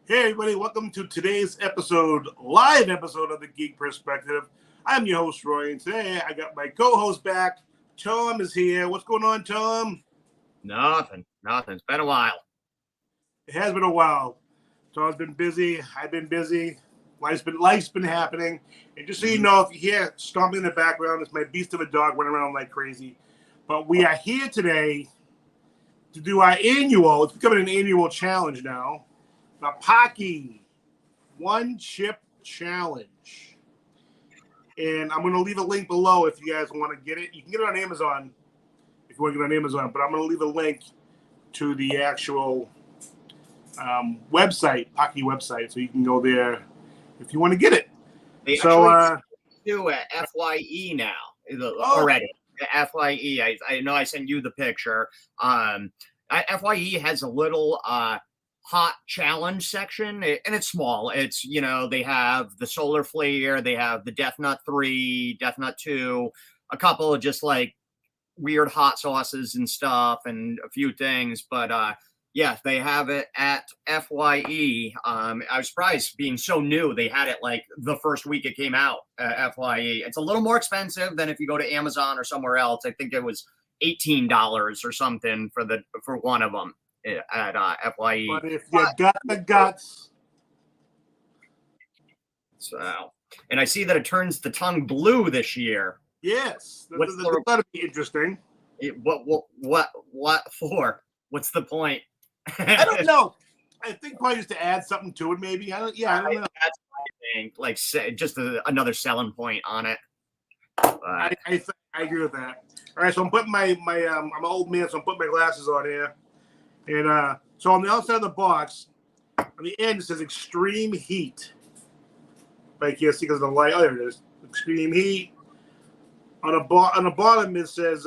Hey everybody, welcome to today's live episode of the Geek Perspective. I'm your host Roy, and today I got my co-host back. Tom is here. What's going on, Tom? Nothing. It's been a while. It has been a while. Tom's been busy. I've been busy. Life's been happening. And just so you know, if you hear stomping in the background, it's my beast of a dog running around like crazy. But we are here today to do our it's becoming an annual challenge now. The Paqui One Chip Challenge. And I'm going to leave a link below if you guys want to get it. You can get it on Amazon if you want to get it on Amazon. But I'm going to leave a link to the actual website, Paqui website, so you can go there if you want to get it. They actually do a FYE now already. FYE. I know I sent you the picture. FYE has a little hot challenge section, and it's small. It's, they have the solar flare, they have the Death Nut 3, Death Nut 2, a couple of just like weird hot sauces and stuff, and a few things. But yeah, they have it at FYE. I was surprised being so new. They had it like the first week it came out. FYE. It's a little more expensive than if you go to Amazon or somewhere else. I think it was $18 or something for one of them at FYE. But if you got the guts. So, and I see that it turns the tongue blue this year. Yes, that'll be interesting. What for? What's the point? I don't know. I think probably just to add something to it, maybe. I don't know. That's what I think. Like, just another selling point on it. I agree with that. All right, so I'm putting I'm an old man, so I'm putting my glasses on here. And so on the outside of the box, on the end, it says extreme heat. But I can't see because of the light. Oh, there it is. Extreme heat. On the bottom, it says,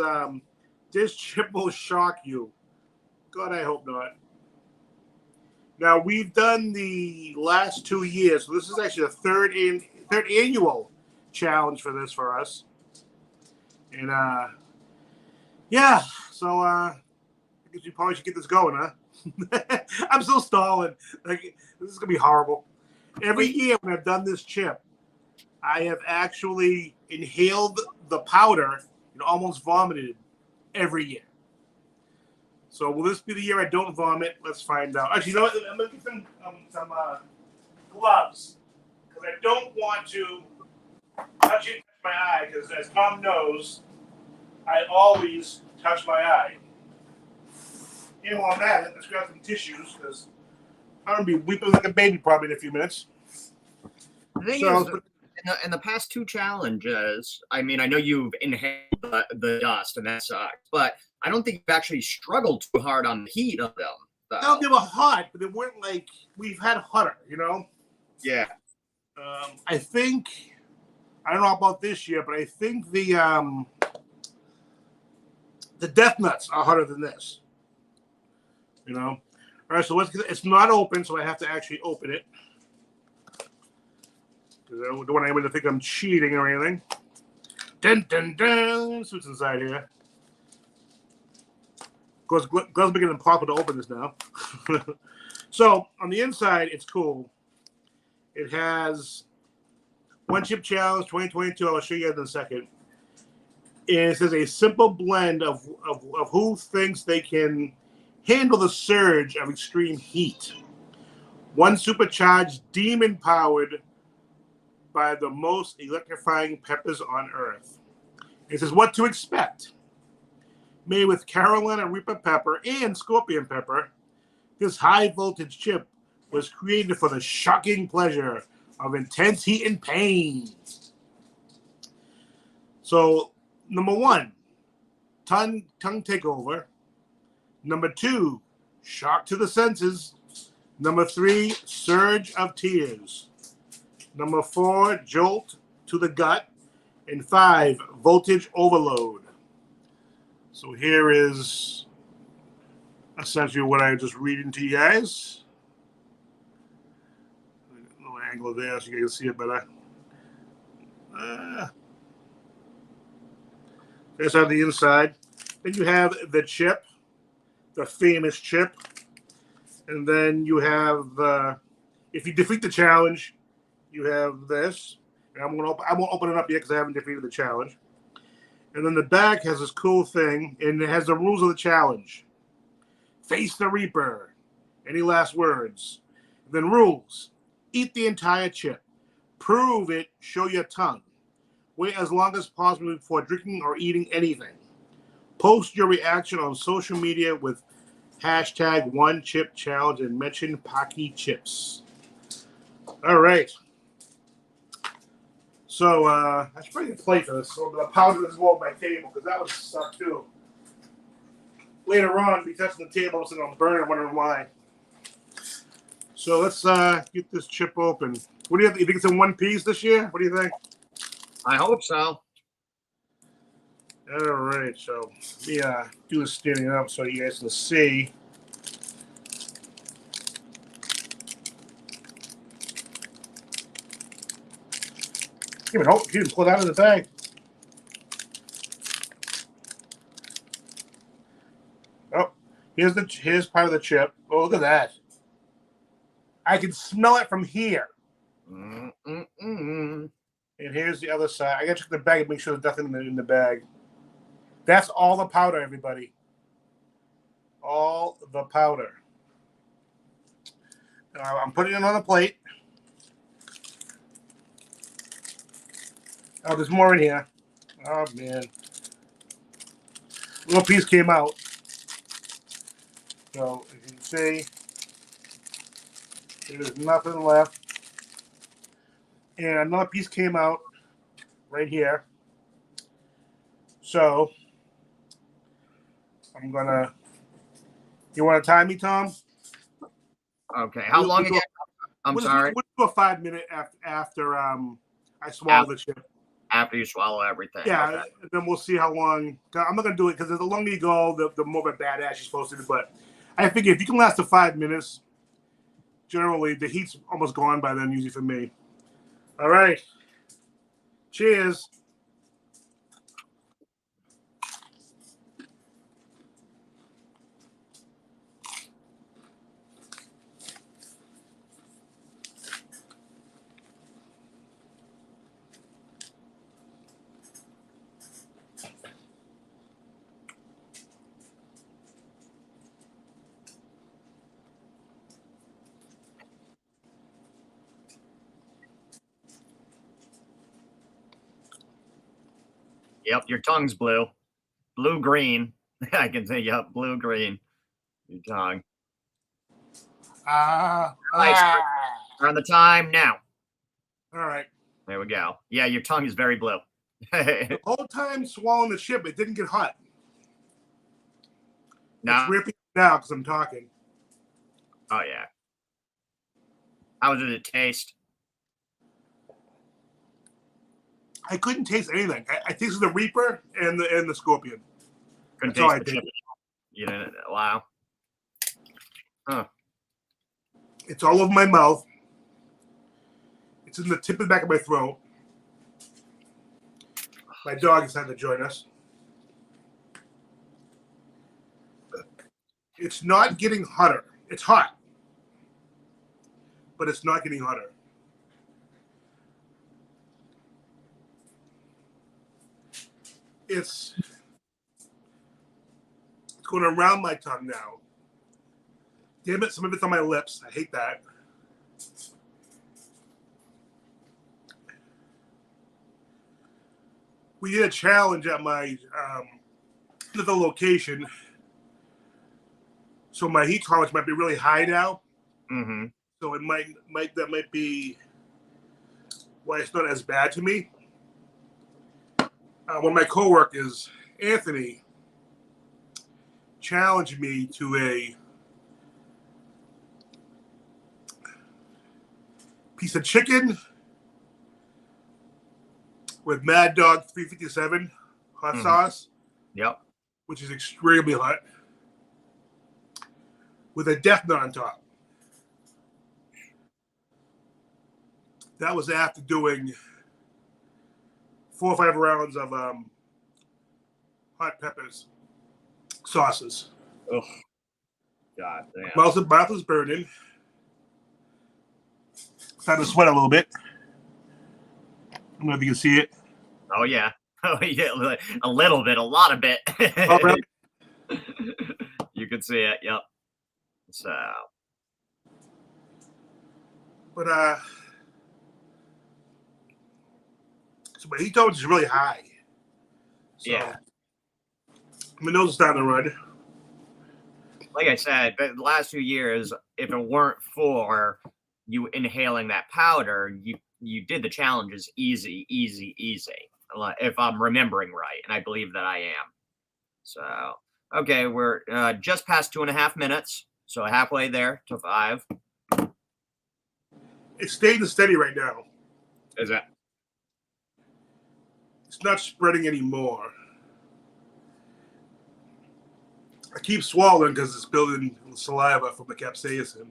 this chip will shock you. God, I hope not. Now, we've done the last 2 years, so this is actually the third annual challenge for us. And, yeah, so I guess we probably should get this going, huh? I'm still stalling. Like, this is going to be horrible. Every year when I've done this chip, I have actually inhaled the powder and almost vomited every year. So will this be the year I don't vomit? Let's find out. Actually, you know what? I'm going to get some gloves because I don't want to touch my eye because, as Tom knows, I always touch my eye. And while I'm at it, let's grab some tissues because I'm going to be weeping like a baby probably in a few minutes. The thing is, in the past two challenges, I mean, I know you've inhaled the dust and that sucks, but I don't think you've actually struggled too hard on the heat of them. Though. No, they were hot, but they weren't like we've had hotter, Yeah. I think I don't know about this year, but I think the Death Nuts are hotter than this. All right, so it's not open, so I have to actually open it. Because I don't want anyone to think I'm cheating or anything. Dun, dun, dun. So what's inside here. Of course, gloves are getting impossible to open this now. So, on the inside, it's cool. It has One Chip Challenge 2022. I'll show you guys in a second. And it says a simple blend of who thinks they can handle the surge of extreme heat. One supercharged demon-powered by the most electrifying peppers on earth. It says what to expect. Made with Carolina Reaper pepper and scorpion pepper, this high-voltage chip was created for the shocking pleasure of intense heat and pain. So, number 1, tongue takeover. Number 2, shock to the senses. Number 3, surge of tears. Number 4, jolt to the gut. And 5, voltage overload. So here is essentially what I just reading to you guys. A little angle there so you can see it better. That's on the inside. Then you have the chip, the famous chip. And then you have the If you defeat the challenge, you have this. And I won't open it up yet because I haven't defeated the challenge. And then the back has this cool thing, and it has the rules of the challenge. Face the Reaper. Any last words? And then rules. Eat the entire chip. Prove it. Show your tongue. Wait as long as possible before drinking or eating anything. Post your reaction on social media with hashtag #OneChipChallenge and mention Paqui chips. All right. So I should probably get a plate for this. So I'm going to powder this all on my table because that would suck too. Later on, be touching the table and I'm burning, wondering why. So let's get this chip open. What do you think? You think it's in one piece this year? What do you think? I hope so. All right. So let me do this standing up so you guys can see. He didn't pull it out of the bag. Oh, here's part of the chip. Oh, look at that. I can smell it from here. And here's the other side. I gotta check the bag and make sure there's nothing in the bag. That's all the powder, everybody. All the powder. I'm putting it on a plate. Oh, there's more in here. Oh, man. A little piece came out. So, as you can see, there's nothing left. And another piece came out right here. So, I'm going to... You want to time me, Tom? Okay. How long again? I'm sorry. We'll do a 5-minute after I swallow the chip. After you swallow everything. Yeah, okay. And then we'll see how long. I'm not going to do it because the longer you go, the more of a badass you're supposed to be. But I figure if you can last to 5 minutes, generally the heat's almost gone by then, usually for me. All right. Cheers. Yep, your tongue's blue. Blue-green. I can say, yep, blue-green. Your tongue. We're on the time now. All right. There we go. Yeah, your tongue is very blue. The whole time swallowing the chip, it didn't get hot. No. It's ripping now because I'm talking. Oh, yeah. How did it taste? I couldn't taste anything. I tasted the Reaper and the Scorpion. Couldn't That's all taste I the chip. You didn't. Wow. Huh. It's all over my mouth. It's in the tip of the back of my throat. My dog is trying to join us. It's not getting hotter. It's hot, but it's not getting hotter. It's going around my tongue now. Damn it, some of it's on my lips. I hate that. We did a challenge at my little location. So my heat tolerance might be really high now. Mm-hmm. So it might be why it's not as bad to me. One of my coworkers, Anthony, challenged me to a piece of chicken with Mad Dog 357 hot sauce. Yep. Which is extremely hot, with a death knot on top. That was after doing 4 or 5 rounds of hot peppers, sauces. Oh, God damn. Mouth was burning. starting to sweat a little bit. I don't know if you can see it. Oh yeah. Oh yeah, a little bit, a lot of bit. Oh, really? You can see it. Yep. So, But so my heat tolerance is really high. So, yeah. my nose is starting to run. Like I said, the last 2 years, if it weren't for you inhaling that powder, you did the challenges easy. If I'm remembering right, and I believe that I am. So, okay, we're just past 2.5 minutes, so halfway there to 5. It's staying steady right now. Is it? It's not spreading anymore. I keep swallowing because it's building saliva from the capsaicin.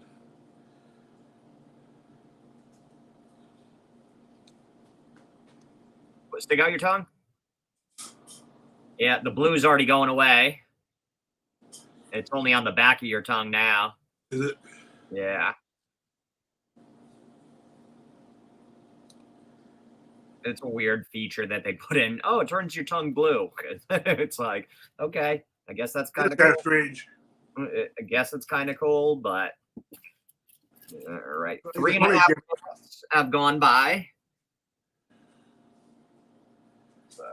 Stick out your tongue. Yeah, the blue's already going away. It's only on the back of your tongue now. Is it? Yeah. It's a weird feature that they put in. Oh, it turns your tongue blue. It's like, okay, I guess that's kind of Kind cool. of strange. I guess it's kind of cool, but all right. It's 3.5 funny, minutes have gone by. So,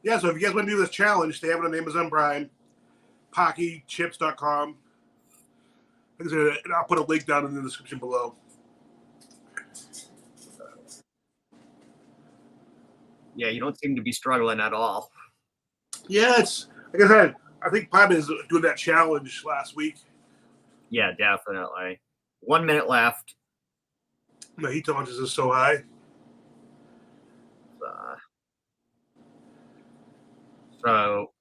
Yeah, so if you guys want to do this challenge, they have it on Amazon Prime, PaquiChips.com. And I'll put a link down in the description below. yeah, you don't seem to be struggling at all. Yeah, it's like I said, I think Pime is doing that challenge last week. Yeah, definitely. 1 minute left. My heat tolerance is so high. So,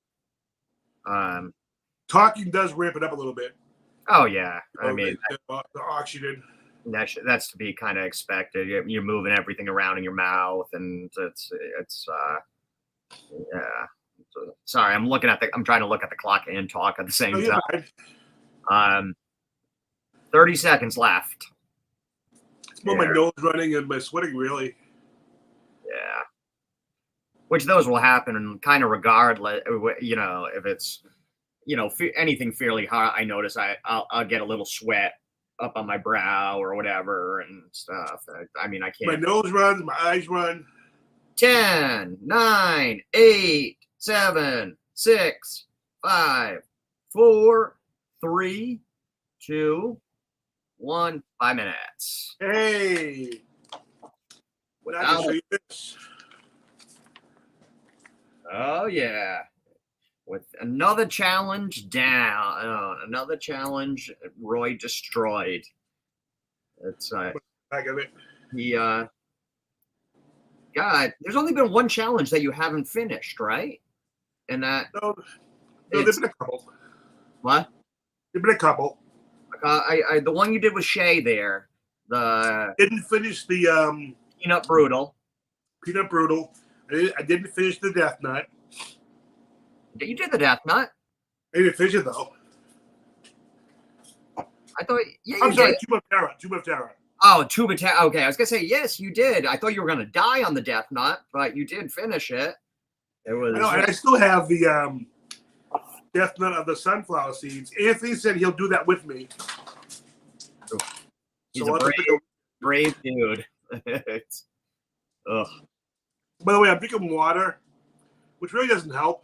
Talking does ramp it up a little bit. oh yeah, I mean the oxygen. that's to be kind of expected. You're moving everything around in your mouth, and it's yeah. So, sorry, I'm trying to look at the clock and talk at the same time. 30 seconds left. It's more my nose running and my sweating, really. Yeah. Which those will happen kind of regardless, if it's, anything fairly hot. I notice I'll get a little sweat up on my brow or whatever and stuff. I mean, I can't. My nose runs, my eyes run. 10, 9, 8, 7, 6, 5, 4, 3, 2, 1. 5 minutes. Hey. What I can show you this. Oh yeah. With another challenge down. Another challenge Roy destroyed. It's back of it. God, there's only been one challenge that you haven't finished, right? And that no there's been a couple. What? There's been a couple. The one you did with Shay there. Didn't finish the Peanut Brutal. Peanut Brutal. I didn't finish the Death Nut. You did the Death Nut. I didn't finish it though. I thought. Yeah, I'm sorry, Tube of Terror. Oh, Tube of Terror. Okay, I was gonna say yes, you did. I thought you were gonna die on the Death Nut, but you did finish it. It was. I know, and I still have the Death Nut of the sunflower seeds. Anthony said he'll do that with me. He's a brave dude. Ugh. By the way, I'm drinking water, which really doesn't help.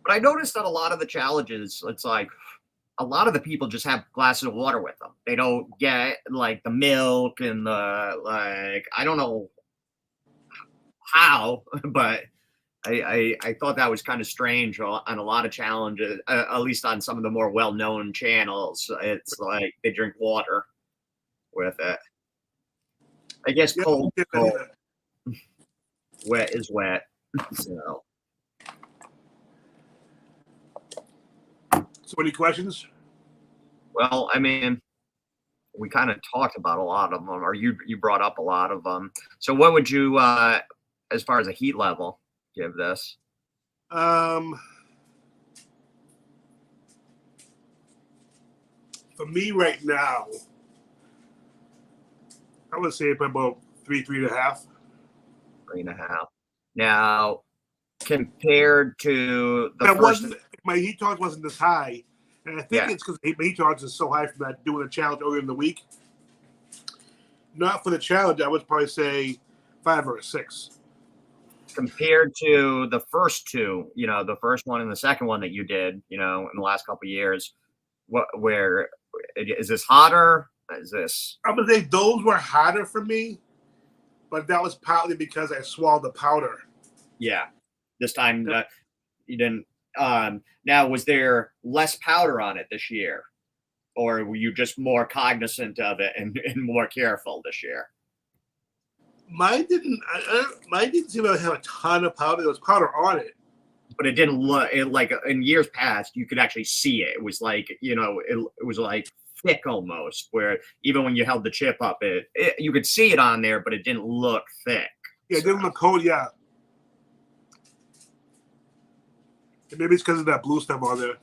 But I noticed that a lot of the challenges, it's like a lot of the people just have glasses of water with them. They don't get like the milk and I don't know how, but I thought that was kind of strange on a lot of challenges, at least on some of the more well-known channels. It's like they drink water with it. I guess cold. Wet is wet. So any questions? Well, I mean, we kind of talked about a lot of them, or you brought up a lot of them. So what would you, as far as a heat level, give this? For me right now, I would say about 3.5. 3.5. Now, compared to the That first, wasn't my heat tolerance wasn't this high, and I think yeah, it's because my heat tolerance is so high from that doing a challenge earlier in the week. Not for the challenge, I would probably say 5 or a 6. compared to the first two, the first one and the second one that you did, in the last couple of years, where is this hotter? Is this? I'm gonna say those were hotter for me, but that was partly because I swallowed the powder. Yeah, this time you didn't. Now, was there less powder on it this year, or were you just more cognizant of it and more careful this year? Mine didn't. Mine didn't seem to have a ton of powder. There was powder on it, but it didn't look like in years past. You could actually see it. It was like it was like thick almost. Where even when you held the chip up, you could see it on there, but it didn't look thick. Yeah, it didn't look cold. Yeah, and maybe it's because of that blue stuff on there.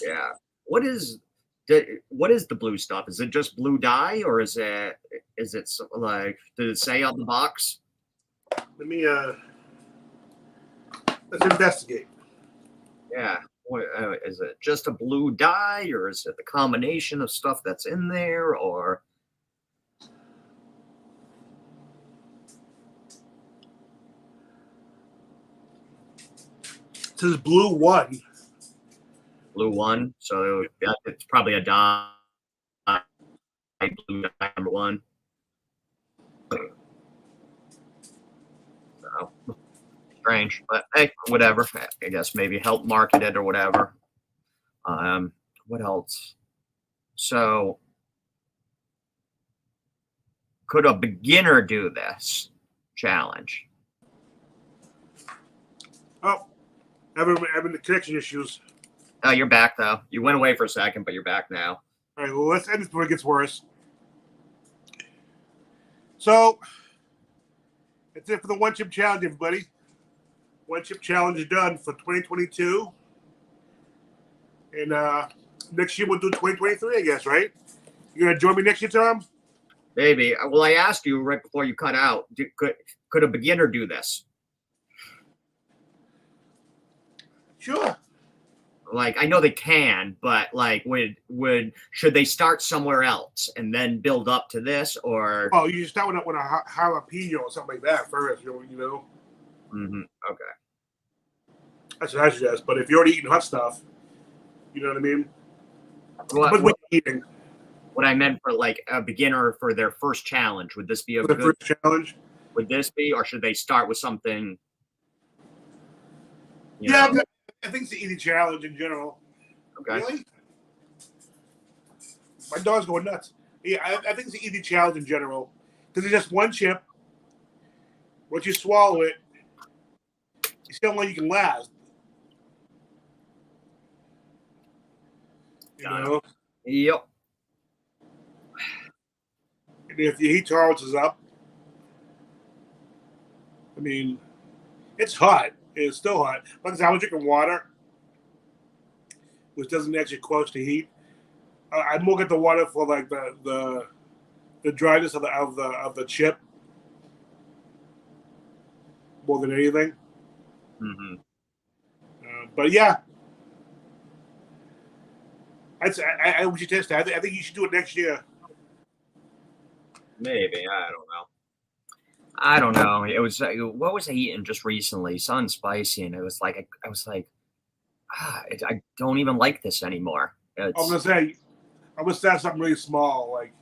Yeah. What is the blue stuff? Is it just blue dye, or is it like, did it say on the box? Let me let's investigate. Yeah. Is it just a blue dye, or is it the combination of stuff that's in there, or? It says blue 1. Blue 1. So it's probably a dye. Blue dye number 1. So, strange, but hey, whatever. I guess maybe help market it or whatever. What else? So, could a beginner do this challenge? Oh, having the connection issues. Oh, you're back though. You went away for a second, but you're back now. All right, well, let's end this before it gets worse. So, that's it for the One Chip Challenge, everybody. One Chip Challenge is done for 2022. And next year we'll do 2023, I guess, right? You going to join me next year, Tom? Maybe. Well, I asked you right before you cut out, could a beginner do this? Sure. Like, I know they can, but like, should they start somewhere else and then build up to this, or? Oh, you just start with a jalapeno or something like that first, you know? Mm-hmm. Okay. That's what I suggest. But if you're already eating hot stuff, you know what I mean? What you're eating. What I meant for like a beginner for their first challenge, would this be for the first challenge? Would this be, or should they start with something? Yeah, I think it's the eating challenge in general. Okay. Really? My dog's going nuts. Yeah, I think it's the eating challenge in general. Because it's just one chip. Once you swallow it, you see how long you can last. You know? Yep. And if your heat tolerance is up, I mean, it's hot. It's still hot. Like I was drinking water, which doesn't actually quench the heat. I more get the water for like the dryness of the chip more than anything. Mm-hmm. But yeah, I would you test that. I think you should do it next year. Maybe, I don't know. It was what was I eating just recently? Something spicy, and it was like I was like, I don't even like this anymore. I'm gonna say, I would start something really small, like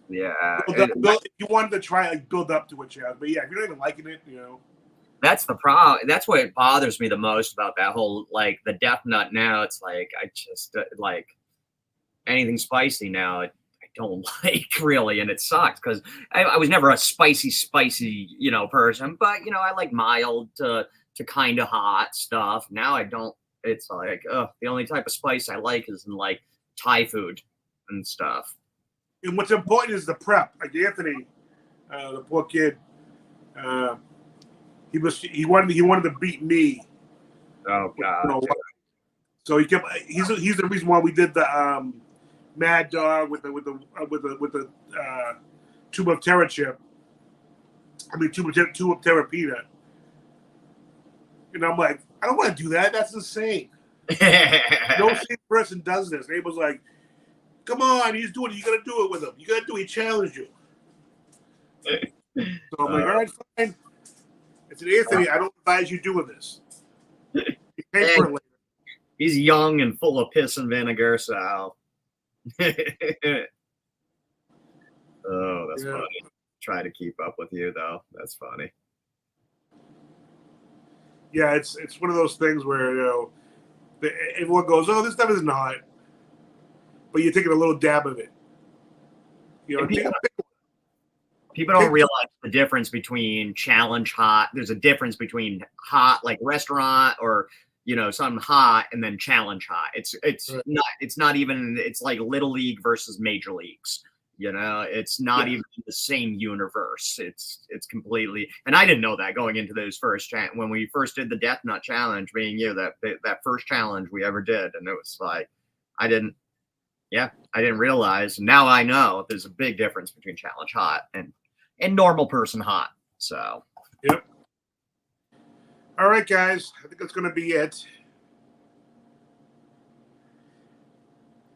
if you wanted to try, like build up to it, yeah. But yeah, if you're not even liking it, you know. That's the problem. That's what bothers me the most about that whole like the Death Nut. Now it's like I just like anything spicy now. I don't like really, and it sucks because I was never a spicy person, but I like mild to kind of hot stuff. Now I don't. It's like the only type of spice I like is in like Thai food and stuff. And what's important is the prep. Like Anthony, the poor kid, he wanted to beat me. Oh God! So he's the reason why we did the Mad Dog with the tube of Terra chip. I mean, tube of Terra peanut. And I'm like, I don't want to do that. That's insane. No sane person does this. And Abel's like, come on, he's doing it. You got to do it with him. You got to do it. He challenged you. So I'm like, all right, fine. I said, Anthony, I don't advise you doing this. You pay for it later. He's young and full of piss and vinegar, so. Oh, that's funny. Try to keep up with you, though. That's funny. Yeah, it's one of those things where everyone goes, "Oh, this stuff isn't hot," but you're taking a little dab of it. People don't realize the difference between challenge hot. There's a difference between hot, like restaurant, or something hot, and then challenge hot. It's not even. It's like little league versus major leagues. It's not even the same universe. It's completely, and I didn't know that going into those when we first did the Death Nut Challenge, being that first challenge we ever did, and it was like, I didn't realize. Now I know there's a big difference between challenge hot and normal person hot. So, yep. All right, guys, I think that's going to be it.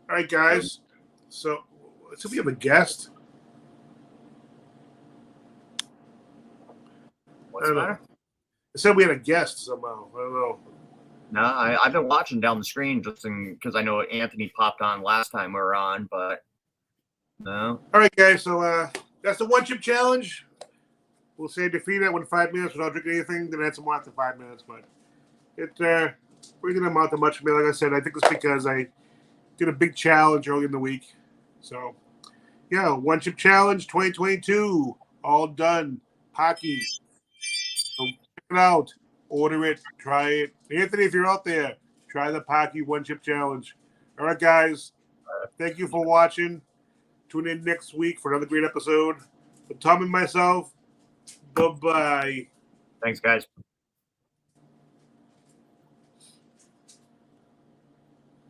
All right, guys. So we have a guest. What's the matter? I said we had a guest somehow. I don't know. No, I've been watching down the screen just because I know Anthony popped on last time we were on, but no. All right, guys. So that's the one chip challenge. We'll say defeat that in 5 minutes without drinking anything. Then add some more after 5 minutes, but it we didn't amount to much. Like I said, I think it's because I did a big challenge early in the week. So, yeah, one chip challenge 2022, all done. Paqui. So check it out. Order it. Try it. Anthony, if you're out there, try the Paqui one chip challenge. All right, guys. Thank you for watching. Tune in next week for another great episode. For Tom and myself, bye-bye. Thanks, guys.